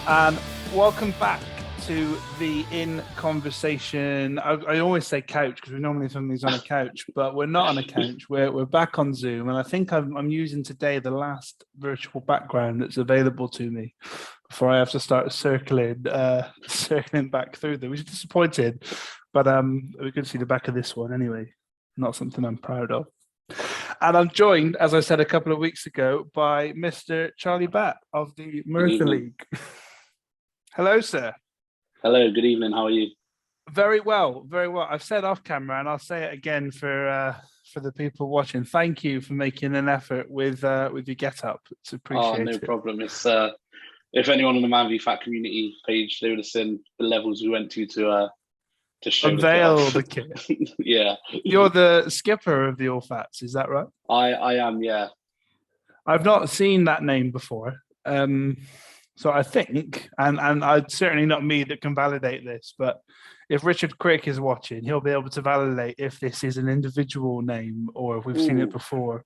And welcome back to the In Conversation. I always say couch because we normally film these on a couch, but we're not on a couch. We're back on Zoom, and I think I'm using today the last virtual background that's available to me before I have to start circling back through them. Which is disappointed, but we can see the back of this one anyway. Not something I'm proud of. And I'm joined, as I said a couple of weeks ago, by Mr. Charlie Batt of the Merthyr League. Hello, sir. Hello, good evening. How are you? Very well, very well. I've said off camera, and I'll say it again for the people watching. Thank you for making an effort with your get up. It's appreciated. No problem. It's if anyone on the ManvFAT community page, they would have seen the levels we went to show unveil the kit. Yeah, you're the skipper of the All Fats, is that right? I am. Yeah, I've not seen that name before. So I think, and it's certainly not me that can validate this, but if Richard Crick is watching, he'll be able to validate if this is an individual name or if we've seen it before.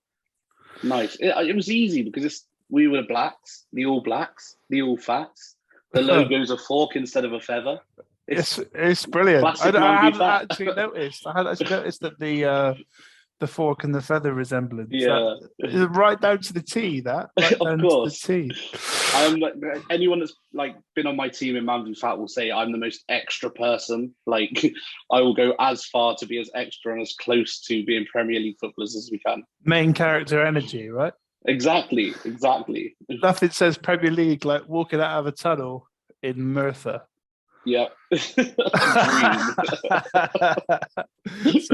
Nice. It was easy because we were blacks, the All Fats. The logo's a fork instead of a feather. It's brilliant. I hadn't actually noticed. I hadn't actually noticed that the fork and the feather resemblance. Yeah, right down to the T. That right of course. To the T. I'm anyone that's been on my team in ManvFAT will say I'm the most extra person. I will go as far to be as extra and as close to being Premier League footballers as we can. Main character energy, right? Exactly. Nothing says Premier League like walking out of a tunnel in Merthyr. Yeah. So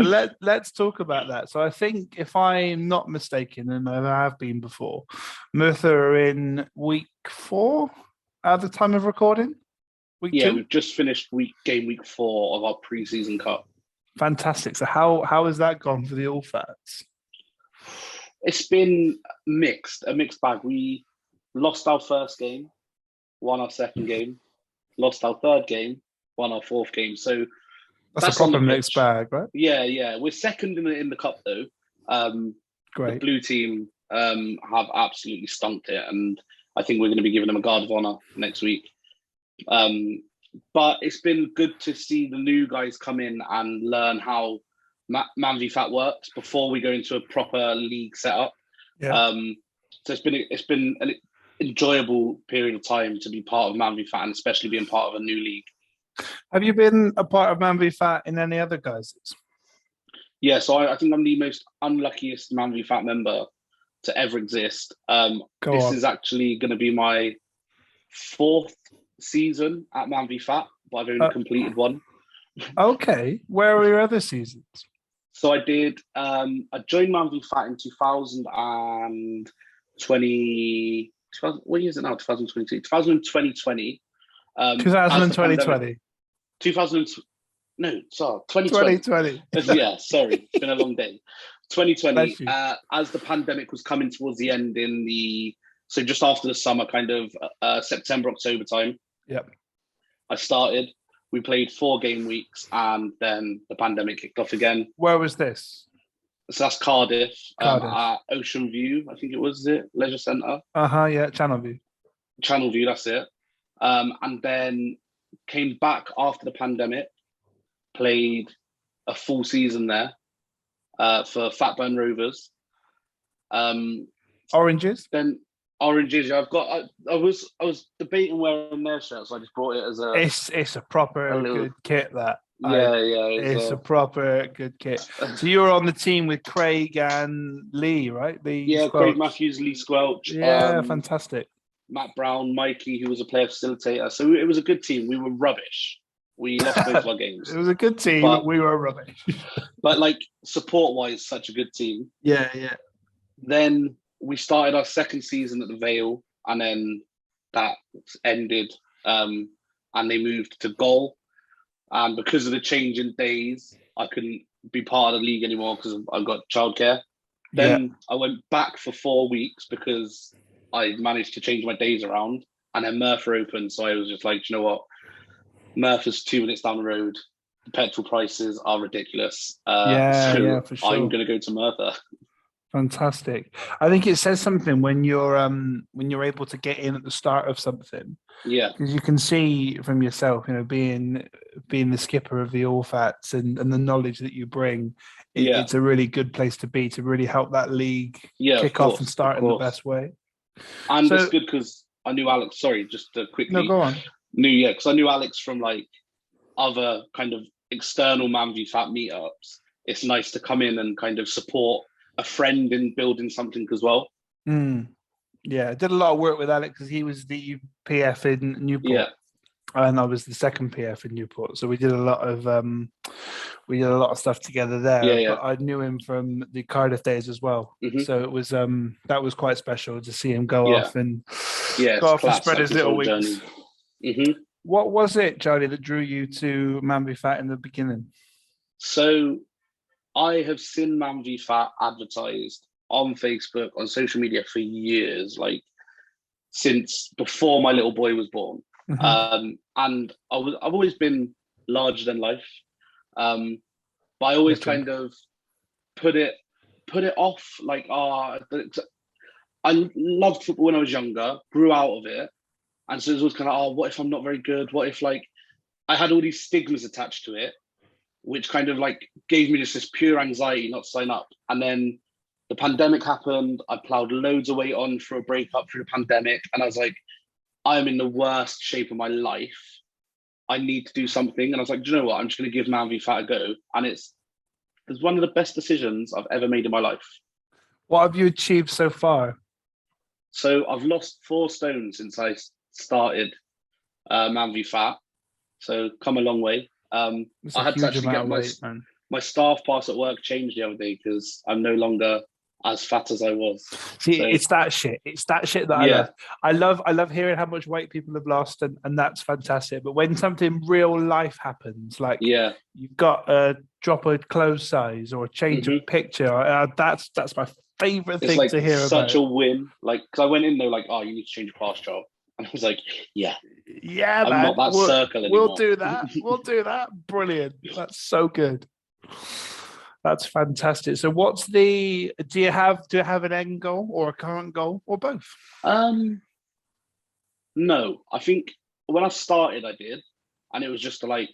let's talk about that. So I think, if I'm not mistaken, and I have been before, Merthyr are in week 4 at the time of recording. Week 2? We've just finished week 4 of our pre-season cup. Fantastic. So how has that gone for the All Fats? It's been a mixed bag. We lost our first game, won our second game, lost our third game, won our fourth game. So that's a proper mixed bag, right? Yeah. We're second in the cup though. Great. The blue team have absolutely stomped it, and I think we're going to be giving them a guard of honour next week. But it's been good to see the new guys come in and learn how ManvFAT works before we go into a proper league setup. Yeah. So it's been an enjoyable period of time to be part of ManvFAT, and especially being part of a new league. Have you been a part of ManvFAT in any other guises? Yeah, so I think I'm the most unluckiest ManvFAT member to ever exist. This is actually going to be my 4th season at ManvFAT, but I've only completed 1. Okay, where were your other seasons? So I did. I joined ManvFAT in 2020. What year is it now? 2022. 2020. 2020. 2020. Yeah, sorry. It's been a long day. 2020, as the pandemic was coming towards the end so just after the summer, kind of September, October time. Yep. I started. We played 4 game weeks, and then the pandemic kicked off again. Where was this? So that's Cardiff. At Ocean View, I think it was Leisure Centre. Yeah, Channel View, that's it. And then came back after the pandemic, played a full season there for Fatburn Rovers. Oranges? Then Oranges. I was debating wearing their shirt, so I just brought it as a. It's a proper good kit. That. Yeah. It's a proper good kit. So you were on the team with Craig and Lee, right? Craig Matthews, Lee Squelch. Yeah, fantastic. Matt Brown, Mikey, who was a player facilitator. So it was a good team. We were rubbish. We lost both of our games. It was a good team, but we were rubbish. But support-wise, such a good team. Yeah. Then we started our second season at the Vale, and then that ended, and they moved to Goal. And because of the change in days, I couldn't be part of the league anymore because I've got childcare. Then I went back for 4 weeks because I managed to change my days around, and then Merthyr opened. So I was just like, you know what? Merthyr's 2 minutes down the road. The petrol prices are ridiculous. For sure. I'm going to go to Merthyr. Fantastic. I think it says something when you're able to get in at the start of something, Yeah, because you can see from yourself, being the skipper of the All Fats and the knowledge that you bring, yeah, it's a really good place to be to really help that league yeah. Of kick off and course, of start in the course. best way. And it's So good because I knew Alex. Sorry, just to no, quickly go on. because I knew Alex from like other kind of external ManvFAT meetups. It's nice to come in and kind of support a friend in building something as well. Mm, yeah, I did a lot of work with Alex because he was the PF in Yeah, Newport, and I was the second PF in Newport. So we did a lot of stuff together yeah, there. yeah. But I knew him from the Cardiff days as well. Hmm. So it was that was quite special to see him go Yeah, off and yeah. go It's off and class, spread like his his little whole wings. journey. Hmm. What was it, Charlie, that drew you to ManvFAT in the beginning? So I have seen ManvFAT advertised on Facebook, on social media for years, like since before my little boy was born. Hmm. And I've always been larger than life. Um, but I always Legend. kind of put it off like I loved football when I was younger, grew out of it, and so it was kind of what if I'm not very good? What if like I had all these stigmas attached to it, which kind of like gave me just this pure anxiety not to sign up. And then the pandemic happened. I plowed loads of weight on for a breakup through the pandemic, and I was like, I am in the worst shape of my life. I need to do something. And I was like, do you know what? I'm just going to give ManvFAT a go, and it's one of the best decisions I've ever made in my life. What have you achieved so far? So I've lost 4 stone since I started ManvFAT. So come a long way. It's a I had to huge actually amount get of weight, man. my staff pass at work changed the other day because I'm no longer as fat as I was. See, So it's that shit. It's that shit that I yeah, love. I love hearing how much weight people have lost, and that's fantastic. But when something real life happens, like yeah. you've got a drop a clothes size or a change of Hmm. picture, that's my favorite It's thing like to hear such about. a win. Like, because I went in there like, oh, you need to change your class job, and I was like, yeah, Yeah, I'm man. not that circle We'll anymore. do that. We'll do that. Brilliant. That's so good. That's fantastic. So what's the do you have an end goal or a current goal or both? um, no, I think when I started, I did, and it was just to like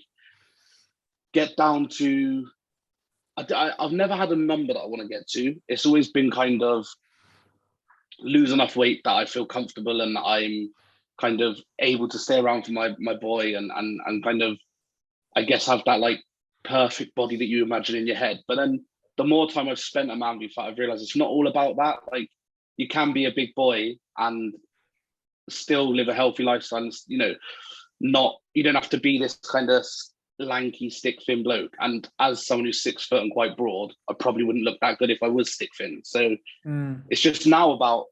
get down to. I've never had a number that I want to get to. It's always been kind of lose enough weight that I feel comfortable and I'm kind of able to stay around for my boy and kind of I guess have that like perfect body that you imagine in your head. But then the more time I've spent at ManvFAT, I've realized it's not all about that. Like you can be a big boy and still live a healthy lifestyle. And, not you don't have to be this kind of lanky stick thin bloke. And as someone who's 6 foot and quite broad, I probably wouldn't look that good if I was stick thin. So it's just now about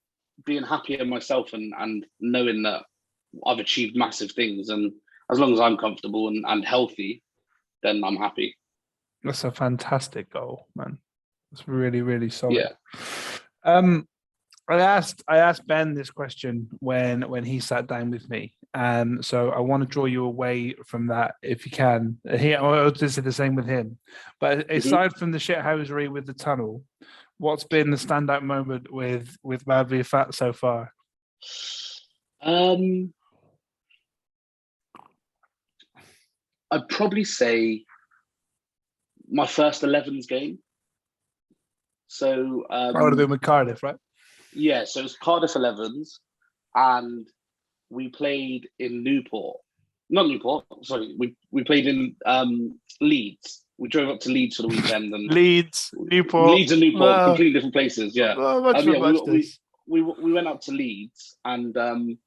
being happy in myself and knowing that I've achieved massive things. And as long as I'm comfortable and healthy, then I'm happy. That's a fantastic goal, man. It's really, really solid. Yeah. Um, I asked Ben this question when he sat down with me, and so I want to draw you away from that if you can. I'll just say the same with him. But Hmm. aside from the shithousery with the tunnel, what's been the standout moment with ManvFAT so far? Um, I'd probably say my first 11s game. So I would have been with Cardiff, right? yeah, so it was Cardiff 11s, and we played in Newport. Not Newport, sorry. We played in Leeds. We drove up to Leeds for the weekend, and Leeds, Newport. Leeds and Newport, Well, completely different places. Yeah, much for yeah. We, much we this. we went up to Leeds, and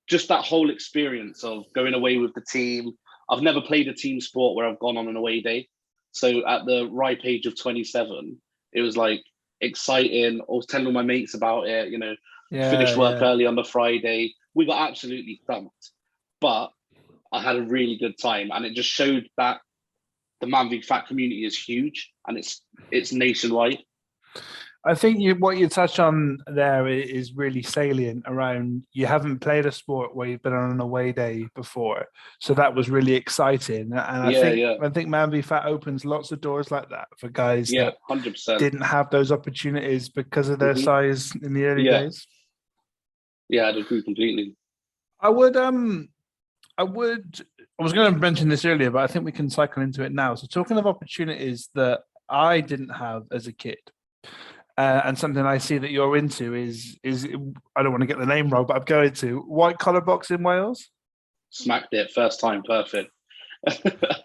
just that whole experience of going away with the team. I've never played a team sport where I've gone on an away day. So at the ripe age of 27, it was like exciting. I was telling all my mates about it. Yeah, Finished work yeah. early on the Friday. We got absolutely thumped, but I had a really good time, and it just showed that the ManvFAT community is huge and it's nationwide. I think what you touch on there is really salient around you haven't played a sport where you've been on an away day before. So that was really exciting. And Yeah, yeah, I think ManvFAT opens lots of doors like that for guys yeah, that 100%. didn't have those opportunities because of their Hmm. size in the early Yeah, days. yeah, I'd agree completely. I would I would I was going to mention this earlier, but I think we can cycle into it now. So talking of opportunities that I didn't have as a kid. And something I see that you're into is I don't want to get the name wrong, but I'm going to white collar boxing in Wales. Smacked it first time, perfect.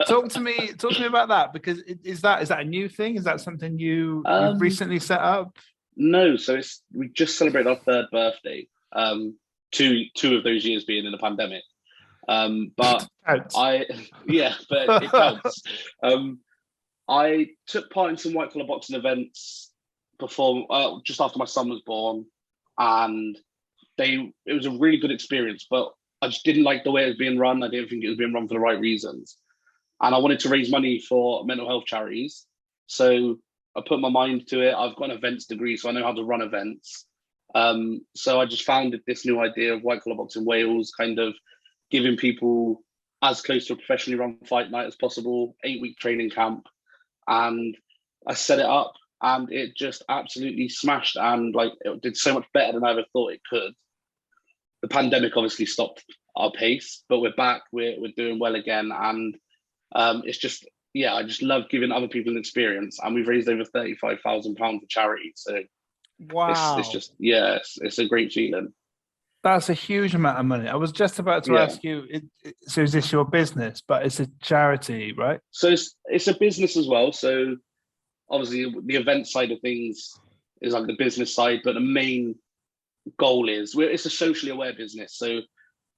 Talk to me about that because is that a new thing? Is that something you've um, recently set up? no, so we just celebrated our third birthday. Two of those years being in a pandemic. But Counts. I yeah, but it counts. Um, I took part in some white collar boxing events before, just after my son was born, and it was a really good experience. But I just didn't like the way it was being run. I didn't think it was being run for the right reasons, and I wanted to raise money for mental health charities. So I put my mind to it. I've got an events degree, so I know how to run events. So I just founded this new idea of white collar boxing Wales, kind of giving people as close to a professionally run fight night as possible, 8-week training camp, and I set it up, and it just absolutely smashed, and like it did so much better than I ever thought it could. The pandemic obviously stopped our pace, but we're back. We're doing well again, and it's just yeah, I just love giving other people an experience, and we've raised over £35,000 for charity. So it's Wow. just yeah, it's a great feeling. That's a huge amount of money. I was just about to Yeah. ask you, so is this your business? But it's a charity, right? So it's a business as well. So obviously the event side of things is like the business side, but the main goal is it's a socially aware business. So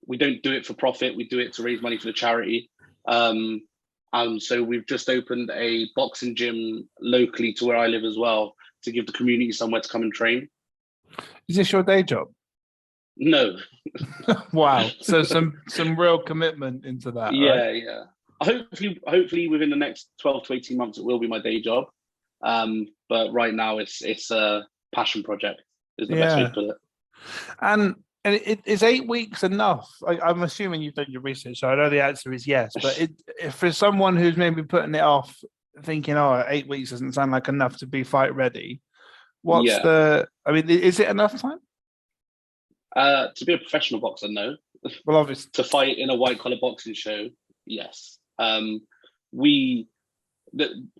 we don't do it for profit. We do it to raise money for the charity. Um, and so we've just opened a boxing gym locally to where I live as well to give the community somewhere to come and train. Is this your day job? No, Wow. So some real commitment into that, right? yeah, yeah. Hopefully within the next 12 to 18 months, it will be my day job. But right now it's a passion project is the best way to Yeah. put it. And is 8 weeks enough? I'm assuming you've done your research, so I know the answer is yes. But if for someone who's maybe putting it off, thinking, "Oh, 8 weeks doesn't sound like enough to be fight ready," what's Yeah. the? I mean, is it enough time? To be a professional boxer, no. Well, obviously, To fight in a white collar boxing show, yes. We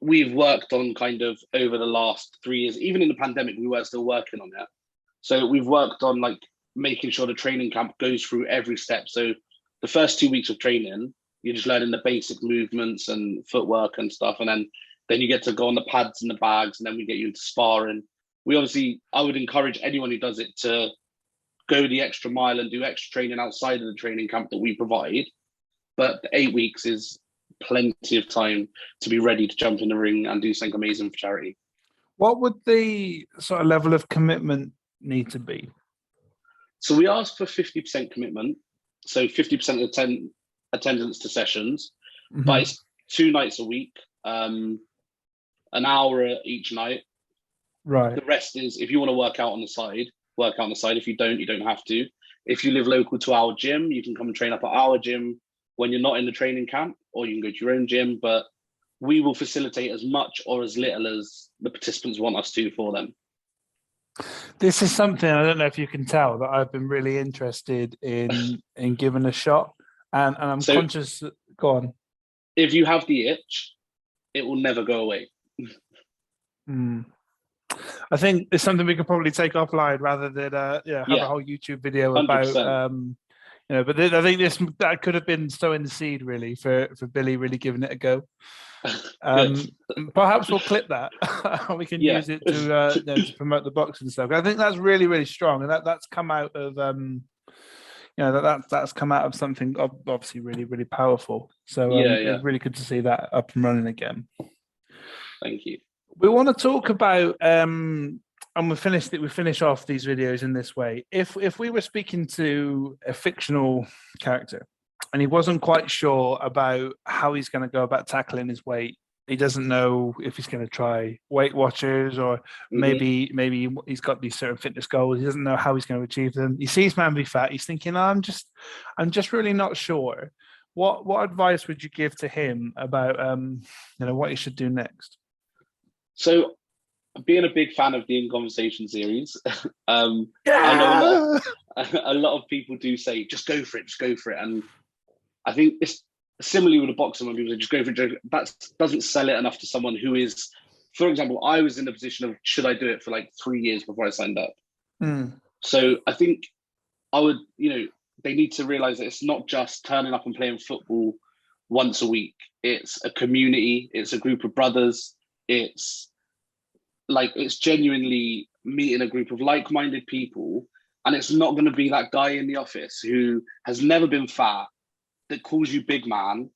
we've worked on kind of over the last 3 years, even in the pandemic, we were still working on it. So we've worked on like making sure the training camp goes through every step. So the first 2 weeks of training, you're just learning the basic movements and footwork and stuff, and then you get to go on the pads and the bags, and then we get you into sparring. I would encourage anyone who does it to go the extra mile and do extra training outside of the training camp that we provide. But the 8 weeks is plenty of time to be ready to jump in the ring and do something amazing for charity. what would the sort of level of commitment need to be? So we asked for 50% commitment, so 50% attendance to sessions, but Mhm. it's 2 nights a week, an hour each night. Right. The rest is if you want to work out on the side, work out on the side. If you don't have to. If you live local to our gym, you can come and train up at our gym when you're not in the training camp, or you can go to your own gym. But we will facilitate as much or as little as the participants want us to for them. This is something I don't know if you can tell that I've been really interested in giving a shot, and I'm So conscious. Go on. if you have the itch, it will never go away. Mm. I think it's something we could probably take offline rather than have a Yeah, whole YouTube video about 100%. But I think that could have been sowing the seed really for Billy really giving it a go. Good. Perhaps we'll clip that. We can Yeah. use it to promote the box and stuff. I think that's really really strong, and that's come out of that's come out of something obviously really really powerful. So Yeah, yeah. it's really good to see that up and running again. Thank you. We want to talk about and we finish off these videos in this way. If we were speaking to a fictional character and he wasn't quite sure about how he's going to go about tackling his weight he doesn't know if he's going to try Weight Watchers, or maybe he's got these certain fitness goals. He doesn't know how he's going to achieve them. He sees ManvFAT. He's thinking, oh, I'm just really not sure. What advice would you give to him about what he should do next? So, being a big fan of the In Conversation series, I know a lot of people do say, just go for it. And I think it's similarly with a boxer, when people say, just go for it. That doesn't sell it enough to someone who is, for example, I was in the position of, should I do it for like 3 years before I signed up? So I think they need to realize that it's not just turning up and playing football once a week. It's a community. It's a group of brothers. It's genuinely meeting a group of like-minded people. And it's not going to be that guy in the office who has never been fat, that calls you big man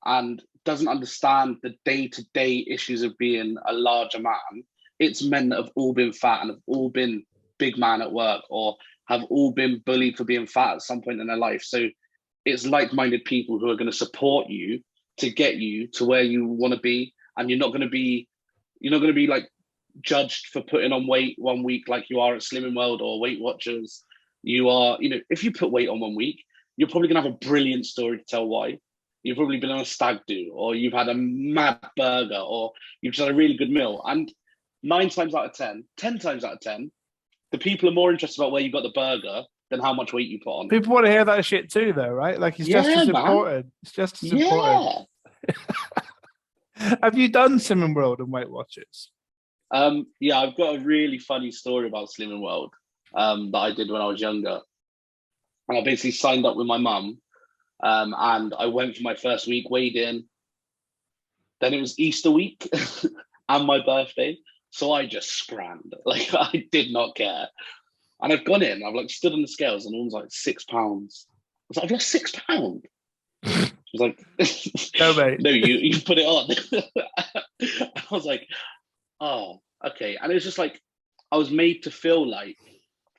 and doesn't understand the day-to-day issues of being a larger man. It's men that have all been fat and have all been big man at work, or have all been bullied for being fat at some point in their life. So it's like-minded people who are going to support you to get you to where you want to be. And you're not going to be like judged for putting on weight one week like you are at Slimming World or Weight Watchers. You are, if you put weight on one week, you're probably going to have a brilliant story to tell why. You've probably been on a stag do, or you've had a mad burger, or you've just had a really good meal. And 10 times out of 10, the people are more interested about where you got the burger than how much weight you put on. People want to hear that shit too, though, right? Like, it's just as important. It's just as important. Have you done Slimming World and Weight Watchers? Yeah, I've got a really funny story about Slimming World that I did when I was younger. And I basically signed up with my mum, and I went for my first week, weighed in. Then it was Easter week and my birthday. So I just scrammed. Like, I did not care. And I've gone in, I've stood on the scales, and it was like 6 pounds. I was like, I've lost 6 pounds. I was like, no, mate. No, you put it on. I was like, oh, okay. And it was just like, I was made to feel like,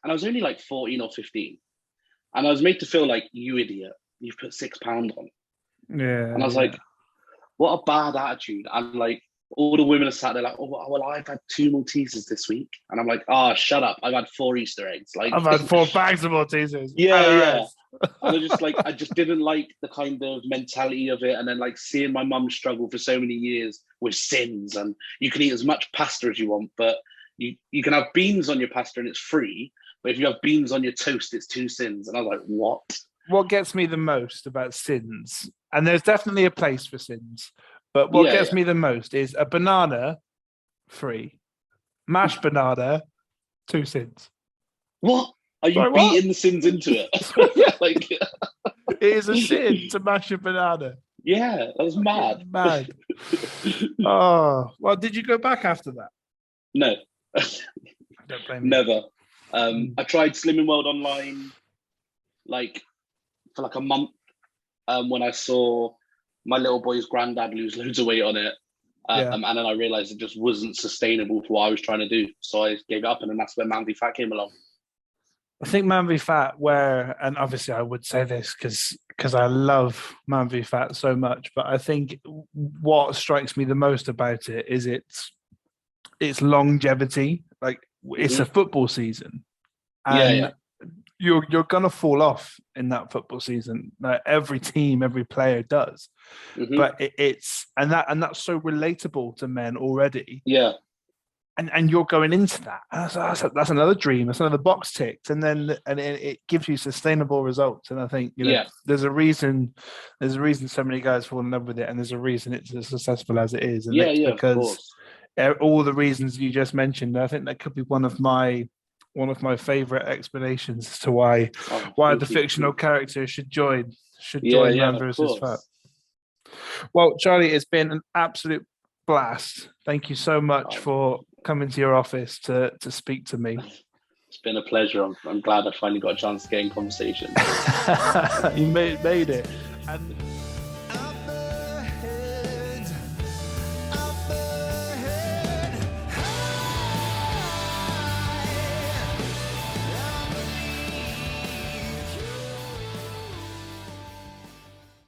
and I was only like 14 or 15. And I was made to feel like, you idiot, you've put 6 pounds on. Yeah. And I was like, what a bad attitude. And like, all the women are sat there like, oh, well, I've had 2 Maltesers this week. And I'm like, shut up. I've had 4 Easter eggs. Like, I've had 4 bags of Maltesers. Yeah. And I just didn't like the kind of mentality of it. And then like seeing my mum struggle for so many years with sins, and you can eat as much pasta as you want, but you can have beans on your pasta and it's free. But if you have beans on your toast, it's 2 sins. And I was like, what? What gets me the most about sins, and there's definitely a place for sins, but what gets me the most is a banana, free. Mashed banana, 2 sins. What? Are you beating the sins into it? Like, it is a sin to mash a banana. Yeah, that was mad. Mad. Oh, well, did you go back after that? No. Don't blame me. Never. I tried Slimming World online, like, for like a month, when I saw my little boy's granddad lose loads of weight on it. And then I realized it just wasn't sustainable for what I was trying to do. So I gave it up, and then that's where ManvFAT came along. I think ManvFAT, and obviously I would say this because I love ManvFAT so much, but I think what strikes me the most about it is its longevity. Like, it's a football season, and you're gonna fall off in that football season. Like, every team, every player does, but it's that's so relatable to men already. Yeah. And you're going into that. That's another dream. That's another box ticked, and it gives you sustainable results. And I think there's a reason so many guys fall in love with it, and there's a reason it's as successful as it is. And it's because all the reasons you just mentioned. I think that could be one of my favorite explanations as to why the fictional character should join ManvFAT. Well, Charlie, it's been an absolute blast. Thank you so much for coming to your office to speak to me. It's been a pleasure. I'm glad I finally got a chance to get in conversation. You made it. And